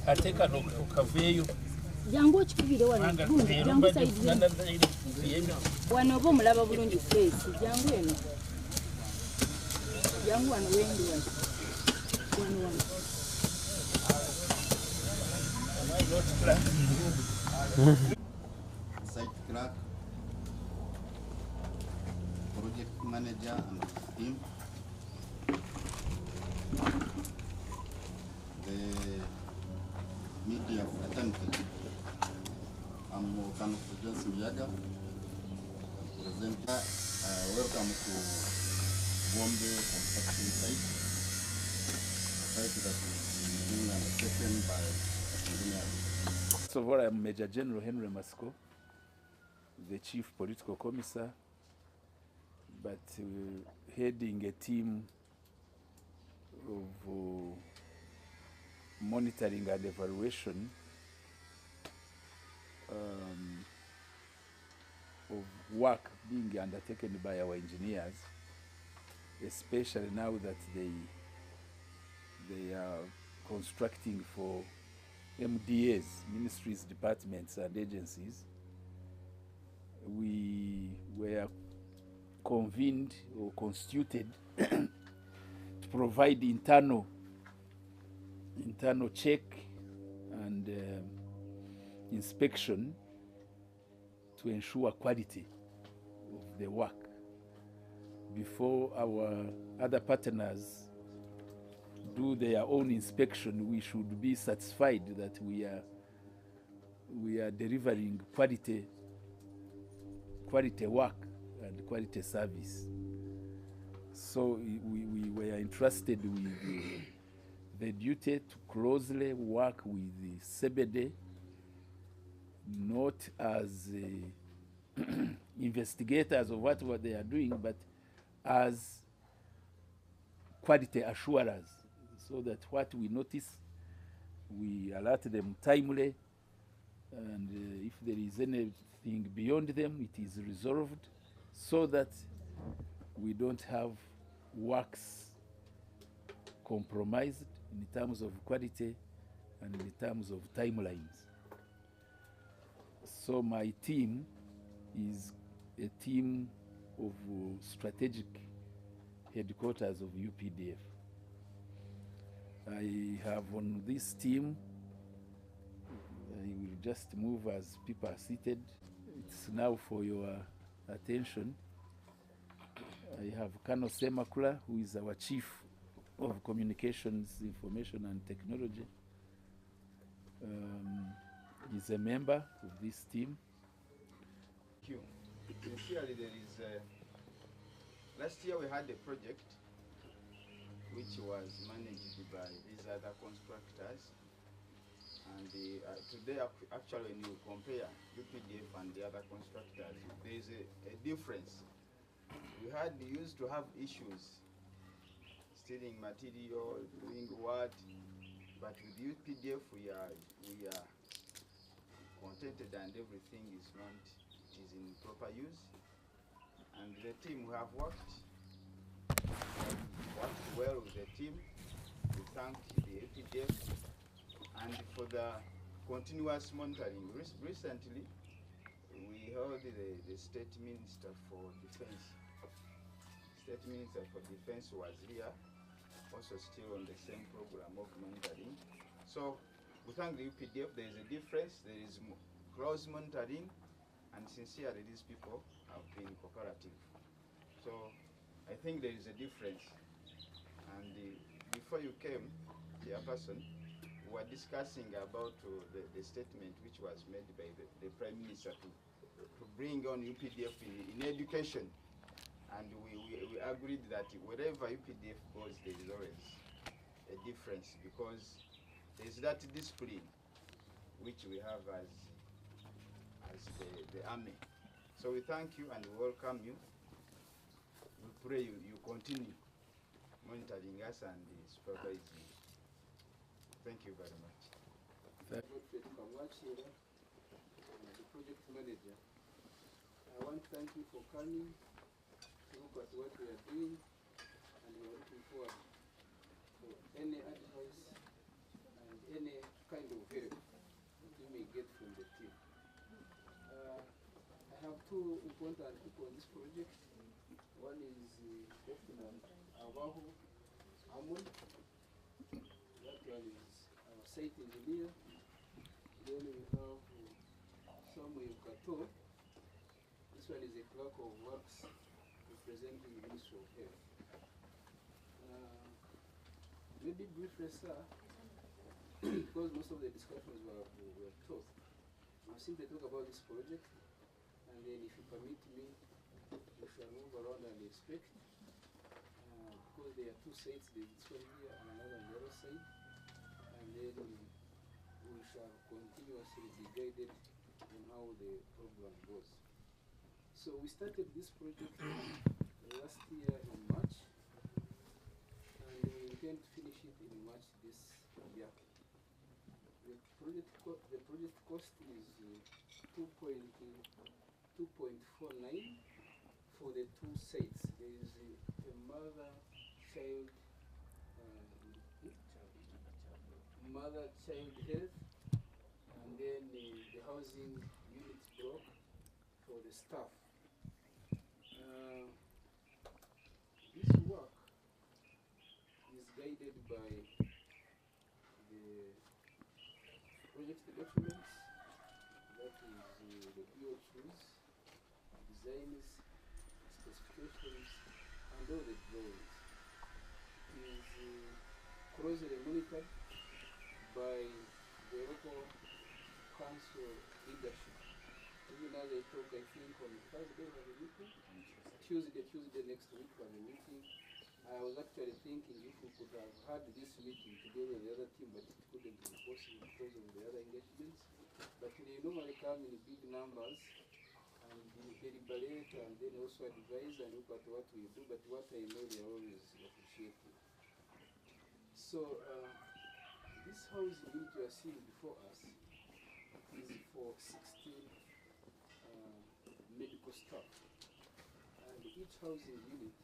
ate kano kaveeyo jangu okikubire wano jangu saidi wano oba omulaba bulungi feesi jangu eno jangu wano wendi wano site clerk, project manager and his team, the media fraternity. I'm Johnson Yaga, presenter. Welcome to Bombe construction site, a site that is being undertaken by engineers. First of all, I'm Major General Henry Masco, the Chief Political Commissar, but heading a team of monitoring and evaluation of work being undertaken by our engineers, especially now that they are constructing for MDAs, ministries, departments and agencies. We were convened or constituted to provide internal check and inspection to ensure quality of the work before our other partners do their own inspection. We should be satisfied that we are delivering quality work and quality service. So we were entrusted with the duty to closely work with the CBD, not as investigators of what they are doing, but as quality assurers, so that what we notice, we alert them timely, and if there is anything beyond them, it is resolved, so that we don't have works compromised in terms of quality and in terms of timelines. So my team is a team of strategic headquarters of UPDF. I have on this team, I will just move as people are seated. It's now for your attention. I have Colonel Semakula, who is our Chief of Communications, Information and Technology. He's a member of this team. Thank you. Sincerely, there is last year we had a project which was managed by these other constructors, and today actually when you compare UPDF and the other constructors, there is a difference. We used to have issues stealing material, doing what, but with UPDF we are contented and everything is in proper use. And the team who have worked well with the team. We thank the UPDF and for the continuous monitoring. Recently, we held the State Minister for Defense. State Minister for Defense was here, also still on the same program of monitoring. So we thank the UPDF. There is a difference. There is close monitoring, and sincerely these people have been cooperative. So I think there is a difference. And before you came, Chairperson, we were discussing about the statement which was made by the Prime Minister to bring on UPDF in education. And we agreed that wherever UPDF goes, there is always a difference, because there is that discipline which we have as the army. So we thank you and we welcome you. We pray you continue monitoring us and supervising. Thank you very much. The project manager. I want to thank you for coming to look at what we are doing, and we are looking forward for any advice and any from the team. I have two important people on this project. One is Dr. Abahu Amon. That one is our site engineer. Then we have Samuel Kato. This one is a clerk of works representing the Ministry of Health. Maybe briefly, sir, because most of the discussions were taught. I'll simply talk about this project, and then if you permit me, we shall move around and inspect, because there are two sites, there's this one here and another on the other side, and then we shall continuously be guided on how the program goes. So we started this project last year in March, and we intend to finish it in March this year. The project cost is 2.49 for the two sites. There is a mother-child health, and then the housing unit block for the staff. This work is guided by the project documents, that is the BOQs, designs, specifications, and all the drawings. It is closely monitored by the local council leadership. Even as I talk, I think on Thursday was a meeting, Tuesday next week was a meeting. I was actually thinking if we could have had this meeting together with the other team, but it couldn't be possible because of the other engagements. But they normally come in big numbers and deliberate and then also advise and look at what we do, but what I know they are always appreciating. So this housing unit you are seeing before us is for 16 medical staff, and each housing unit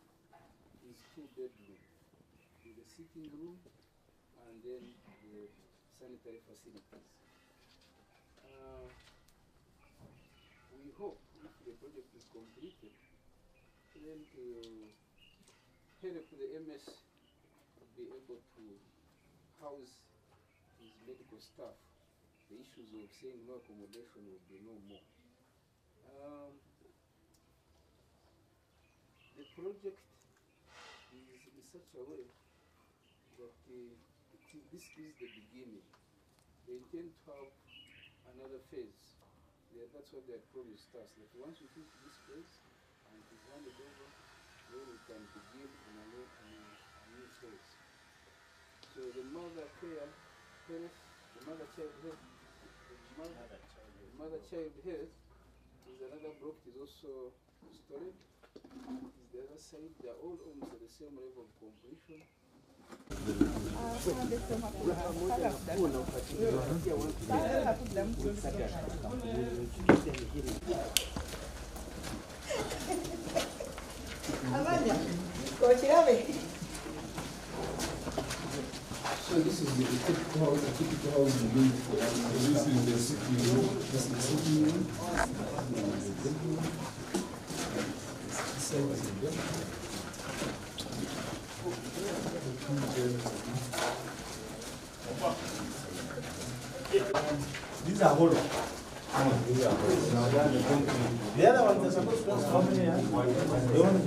is 2 bedrooms with a sitting room and then the sanitary facilities. We hope if the project is completed, then to help the MS be able to house his medical staff, the issues of saying no accommodation will be no more. The project is in such a way that this is the beginning. They intend to have another phase. That's what they had promised us, that once we finish this phase and it is handed over, then we can begin on a new phase. So the mother-child health is another block, is also storage. Is the other side. They are all almost at the same level of completion. So this is the typical housing unit for us. This is the sitting room. This is the sitting room. These are hollow. The other ones are supposed to cost how many? The one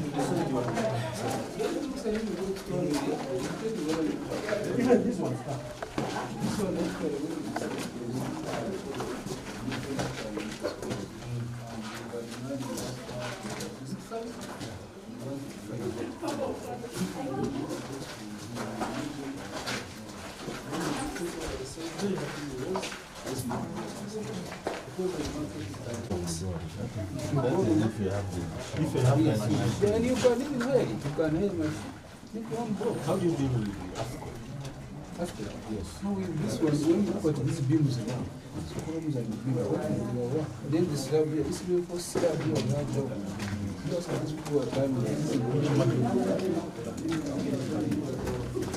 even this one. Then you can even wear it. You can have How do you deal with Africa? Africa. Yes. No, this one, when you put these beams now, columns and beams, then the slab here, this will for slab here on that job. Just like these people are coming.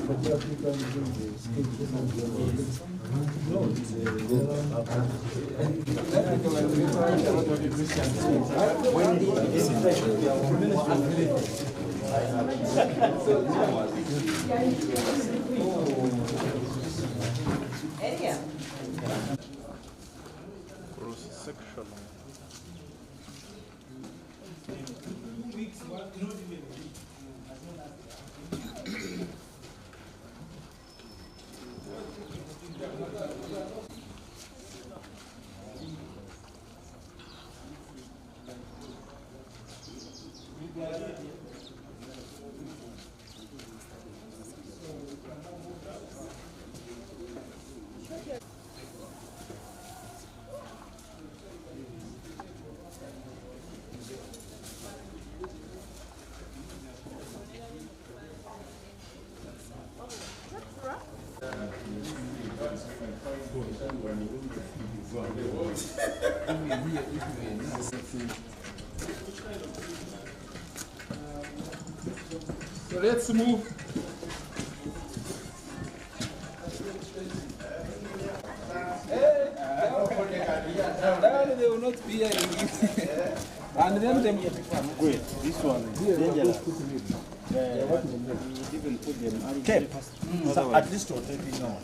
But the African is doing the schedule. So let's move. They will not be here. And then them Wait, this one is dangerous. We even put them tape. So at least we'll take it now.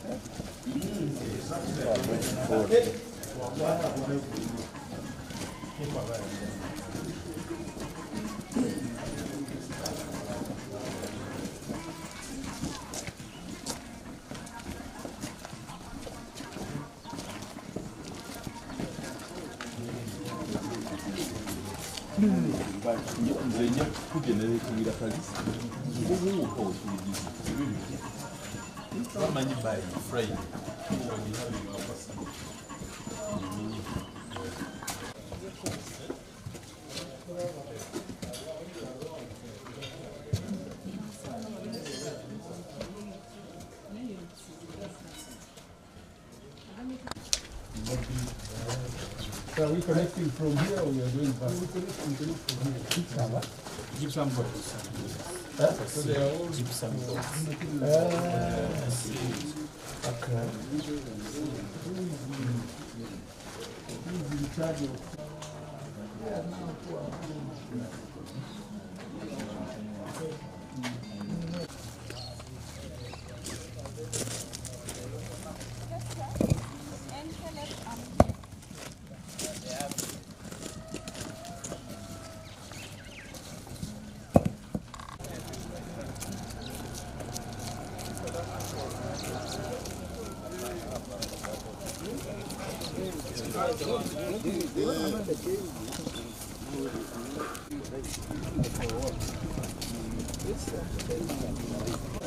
So are we connecting from here or we are doing back? We connect from here. Gypsum boards. So they are all gypsum boards. Okay. Who is in charge of?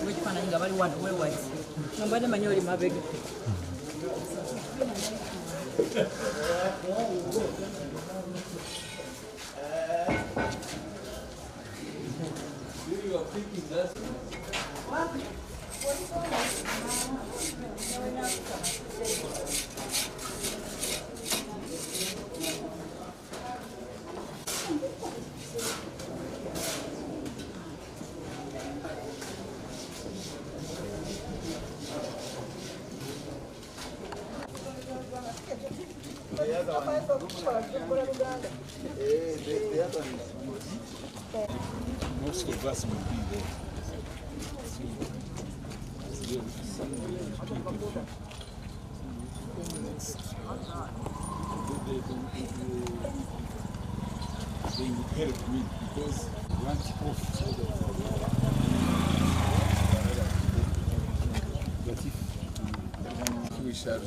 Ekifaananyi nga bali wano weewasi mbadde manyi oli mabega. Most of us will be there. They help me because lunch off. But if we shall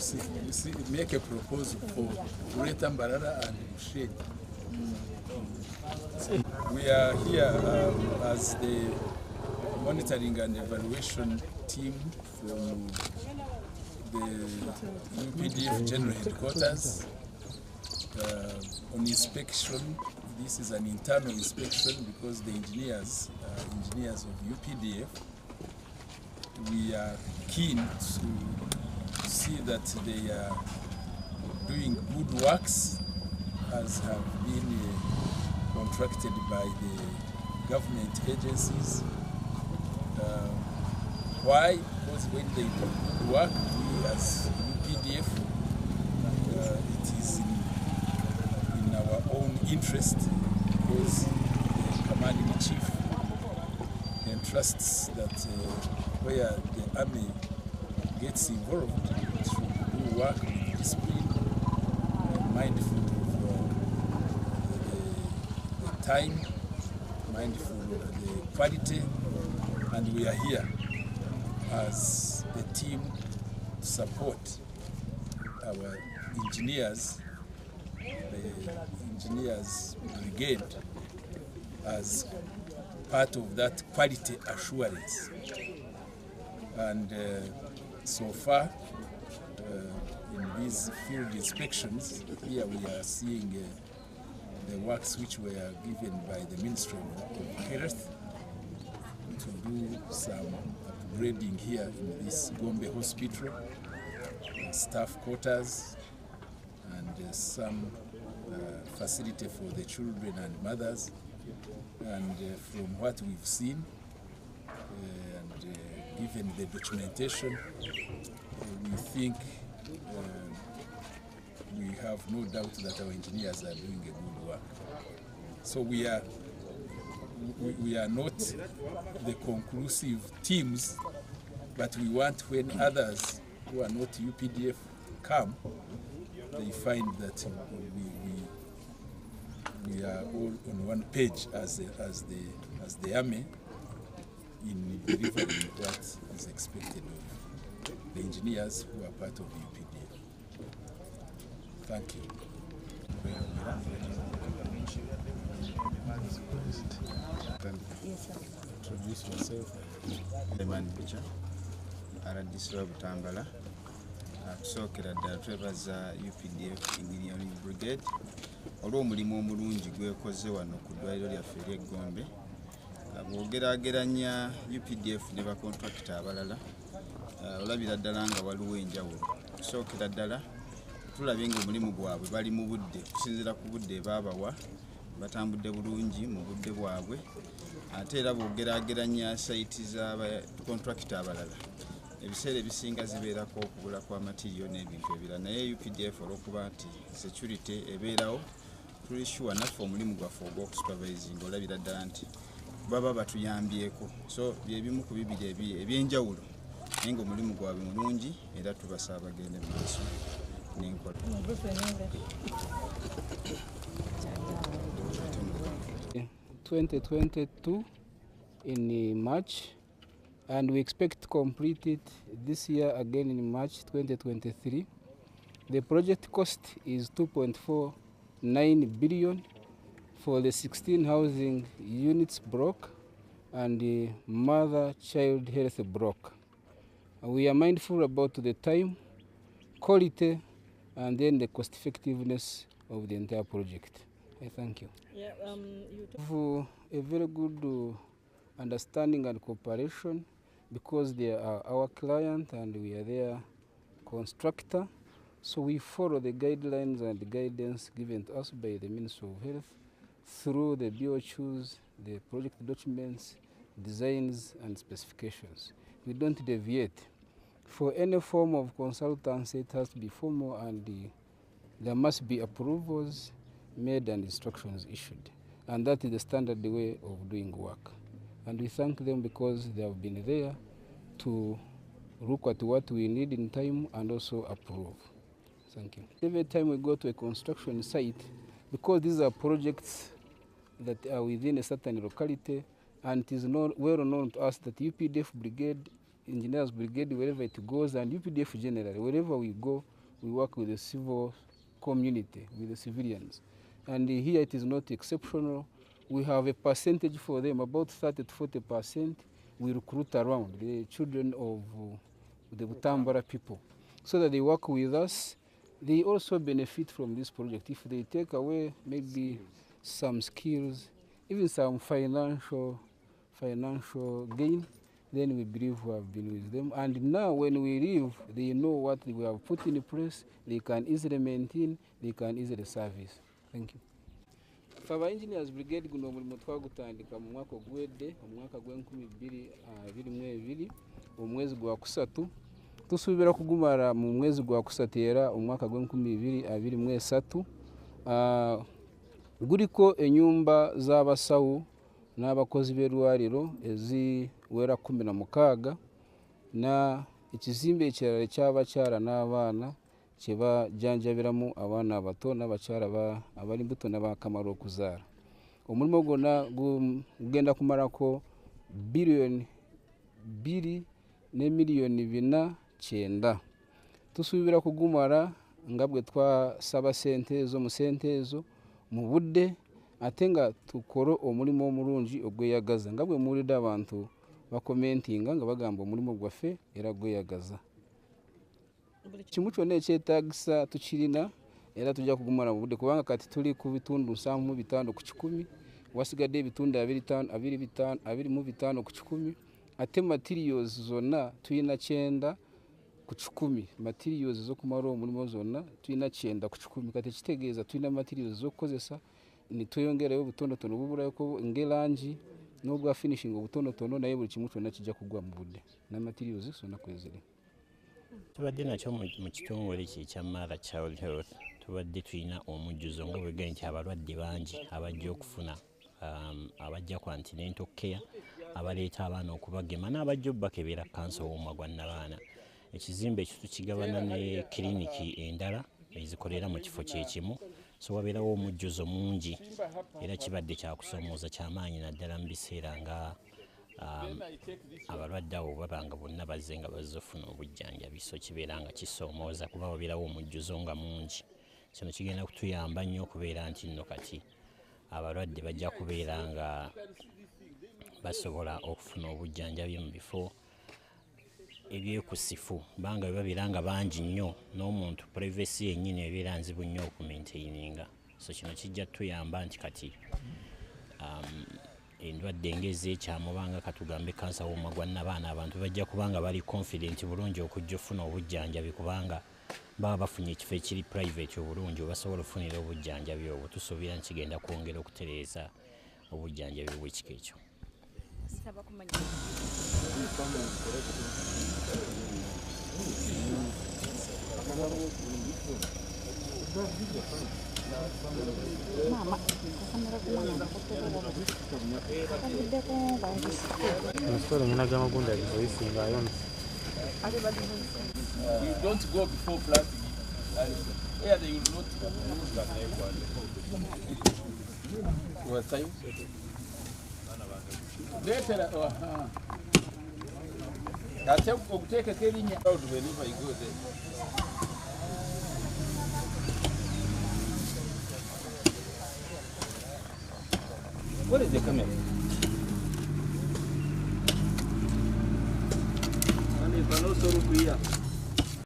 make a proposal for Greater Mbarara and Busheg. We are here as the monitoring and evaluation team from the UPDF General Headquarters on inspection. This is an internal inspection because the engineers of UPDF, we are keen to see that they are doing good works as have been contracted by the government agencies. Why? Because when they do good work, we as UPDF. It is in our own interest because the commanding chief entrusts that where the army gets involved, it should do work with discipline, mindful of the time, mindful of the quality, and we are here as a team to support our engineers, the engineers brigade, as part of that quality assurance. And so far, in these field inspections, here we are seeing the works which were given by the Ministry of Health to do some upgrading here in this Gombe hospital, staff quarters, and some facility for the children and mothers. And from what we've seen, and given the documentation, we think we have no doubt that our engineers are doing a good work. So we are not the conclusive teams, but we want when others who are not UPDF come, they find that we are all on one page as the army in delivering what is expected of the engineers who are part of the UPDF. Thank you. Yes, sir. Introduce yourself. RDC Butambala. Tusookera ddala twebaza UPDF Engineering Brigade olw'omulimu omulungi gwekoze wano ku ddwaliro lyaffe ery'Egombe. Bw'ogeraageranya UPDF ne bakontrakita abalala, olabira ddala nga waliwo enjawulo. Tusookera ddala tulabye ng'omulimu gwabwe bali mu budde, kusinziira ku budde baabawa, batambudde bulungi mu budde bwabwe. Ate era bw'ogeraageranya sayiti z'abakontrakita abalala, ebiseera ebisinga zibeerako okubula kwa matiriyo n'ebintu ebirala, naye UPDF olw'okuba nti security ebeerawo, tuli sure naffe omulimu gwaffe ogw'okusupervising olabira ddala nti baba batuyambyeko. So byebimu ku bibiri ebyenjawulo, naye ng'omulimu gwabwe mulungi era tubasaba bagende mu maaso n'enkola. 2022 in March, and we expect to complete it this year again in March 2023. The project cost is 2.49 billion for the 16 housing units block and the mother-child health block. We are mindful about the time, quality, and then the cost effectiveness of the entire project. I thank you. Yeah, For a very good understanding and cooperation, because they are our client and we are their constructor, so we follow the guidelines and the guidance given to us by the Ministry of Health through the BOQs, the project documents, designs and specifications. We don't deviate. For any form of consultancy, it has to be formal and there must be approvals made and instructions issued. And that is the standard way of doing work. And we thank them because they have been there to look at what we need in time and also approve. Thank you. Every time we go to a construction site, because these are projects that are within a certain locality, and it is well known to us that UPDF Brigade, Engineers Brigade, wherever it goes, and UPDF generally, wherever we go, we work with the civil community, with the civilians. And here it is not exceptional. We have a percentage for them, about 30 to 40%. We recruit around the children of the Butambala people, so that they work with us. They also benefit from this project. If they take away maybe some skills, even some financial gain, then we believe we have been with them. And now when we leave, they know what we have put in place, they can easily maintain, they can easily service. Thank you. For Engineers Brigade, guno omulimu twagutandika mu mwaka ogwedde, omwaka gw'2022, omwezi gwa kusatu, tusubira kugumara mu mwezi gwa kusatera umwaka gw'2023 guriko enyumba z'abasawo n'abakozi b'erwariro eziwera 16 na ekizimbe ekirala ky'abakyala n'abaana kyebajanjabiramu abaana abato n'abakyala abali mbuto n'abakamala okuzaala. Omulimu gwonna gugenda kumalako biliyoni 2 ne miliyoni 409. Tusuubira kugumala nga bwe twasaba sente ezo mu sente ezo mu budde ate nga tukora omulimu omulungi ogweyagaza nga bwe muwulidde abantu bakomentinga nga bagamba omulimu gwaffe era gweyagaza. Kimu kyonna ekyetaagisa tukirina era tujja kugumala mu budde kubanga kati tuli ku bitundu 75 ku 100 wasigadde ebitundu 25 ku 100 ate materials zonna tuyina 9 ku 100 materials z'okumala omulimu zonna tuyina 9 ku 100 kati kitegeeza tuyina materials z'okukozesa nitweyongerayo obutonotono bubulayoko ng'erangi n'obwa finishing obutonotono naye buli kimu kyonna kijja kugwa mu budde na materials zonna kweziri. Tubadde nakyo mu kitongole kya Mara Child Health tubadde tulina omujjuzo nga bwe genti abalwadde bangi abajja okufuna abajja continental care abaleeta abaana okubagema n'abajja obbakebera kansa w'omumwa n'abaana. Ekizimbe ekyo tukigabana ne kiriniki endala ezikolera mu kifo kyekimu so wabeerawo omujjuzo mungi era kibadde kyakusomooza kyamaanyi naddala mu biseera nga abalwadde abo babanga bonna bazze nga bazze ofuna obujjanjabi so kibeera nga kisoomooza kuba wabeerawo omujjuzo nga mungi. Kino kigenda kutuyamba nnyo okubeera nti nno kati abalwadde bajja kubeera nga basobola okufuna obujjanjabi mu bifo ebyekusifu banga bwe babeera nga bangi nnyo n'omuntu privacy yennyini ebeera nzibu nnyo okumaintaininga. So kino kijja tuyamba nti kati endwadde ng'ez'ekyamubanga katugambe kansa w'omumwa n'abaana abantu bajja kubanga bali confident bulungi okujja ofuna obujjanjabi kubanga baba bafunye ekifo ekiri private obulungi obasobola ofunira obujjanjabi obwo. Tusuubira nti kigenda kwongera okutereeza obujjanjabi bw'ekika ekyo. You don't go before plastic. Yeah, they will not what time? Better. I take a carrying out whenever you go there. What is the camera? And if I know so